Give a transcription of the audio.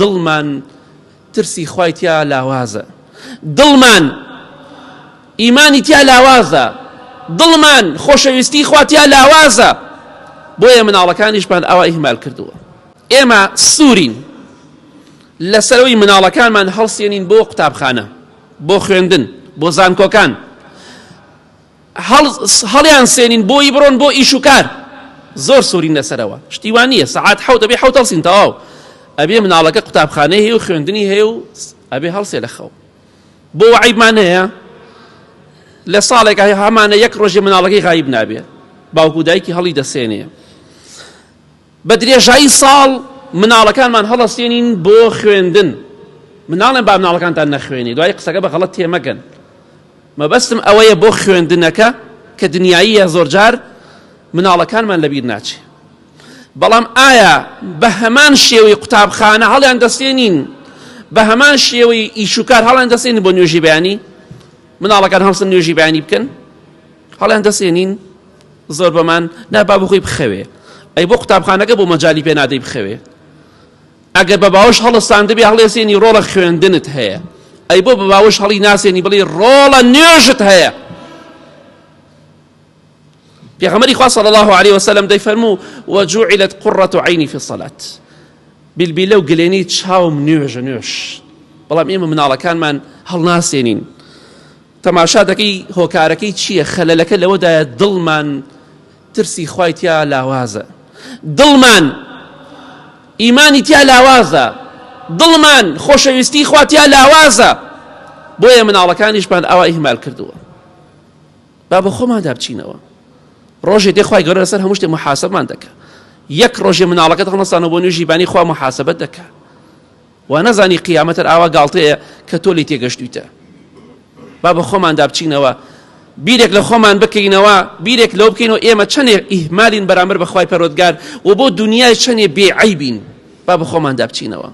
دڵمان ترسی خوای تیا لاوازە، دڵمان ئیمانی تیا لاوازە، دڵمان خۆشەویستی خوا تیا لاوازە. بۆیە مناڵەکانیشمان ئەوە ئیهمال کردووە. ئێمە سوورین لەسەرەوەی مناڵەکانمان هەڵسێنین بۆ قوتابخانە، بۆ خوێندن، بۆ زانکۆکان، هەڵیان سێنین بۆی بڕۆن بۆ ئیش و کار. زۆر سوورین لەسەرەوە، شتیوان نییە. سەعات حەوت ئەبێ حەوت هەڵسین تەواو، ئەبێ مناڵەکە قوتابخانەی هەیە و خوێندنی هەیە و ئەبێ هەڵسێ لە خەو. بۆ عیبمان هەیە لە ساڵێک هەمانە یەک ڕۆژێ مناڵەکەی غایب نابێ، باوکو دایکی هەڵی دەسێنێ. بە درێژایی ساڵ مناڵەکانمان هەڵەسێنین بۆ خوێندن. مناڵێن با مناڵەکانتان نەخوێنی، دوای قسەکە بە غەڵەت تێمەگەن. مەبەستم ئەوەیە بۆ خوێندنەکە کە دنیاییە زۆر جار مناڵەکانمان لەبیر ناچێ. بەڵام ئایا بە هەمان شێوەی قوتابخانە هەڵیان دەستێنین، بە هەمان شێوەی ئیشوکار هەڵیان دەستێنین بۆ نوێژی بەیانی؟ مناڵەکان هەڵسن نوێژی بەیانی بکەن، هەڵیان دەستێنین زۆر بەمان نابا بخۆی بخەوێ. ئەی بۆ قوتابخانەکە بۆ مەجای پێ نادەی بخەوێ. ئەگەر بە باوەش هەڵستان دەبێ هەڵێسێنی ڕۆڵە خوێندنت هەیە، ئەی بۆ بە باوەش هەڵی ناسێنی بڵێ ڕۆڵە نوێژت هەیە. پێغەمبەری خوا صلی الله عليه وسلم دەیفەرموو وجعلت قرة عيني في الصلاة، بیلبیلە و گلێنەی چاوم نوێژە نوێژ. بەڵام ئێمە مناڵەکانمان هەڵناسێنین. تەماشا دەکەی هۆکارەکەی چییە؟ خەلەلەکە لەوەدایە دڵمان ترسی خوای تیا لاوازە، دڵمان ئیمانی تیا لاوازە، دڵمان خۆشەویستی خوا تیا لاوازە. بۆیە مناڵەکانیشمان ئەوە ئیهمال کردووە. با بە خۆمان دابچینەوە. ڕۆژێ دێ خوای گەورە لەسەر هەموو شتێک محاسەبمان دەکا. یەک ڕۆژێ مناڵەکەت هەڵەستانەوە بۆ نوێژی بانی خوا محاسەبەت دەکا. وا نەزانی قیامەتەر ئاوا گاڵتەیە کە تۆ لێی تێگەشتویتە. با بە خۆمان دابچینەوە، بیرێک لە خۆمان بکەینەوە، بیرێک لەو بکەینەوە ئێمە چەندێک ئیهمالین بەرامبەر بە خوای پەروەردگار و بۆ دنیای چەندێ بێعەیبین. با بە خۆمان دابچینەوە.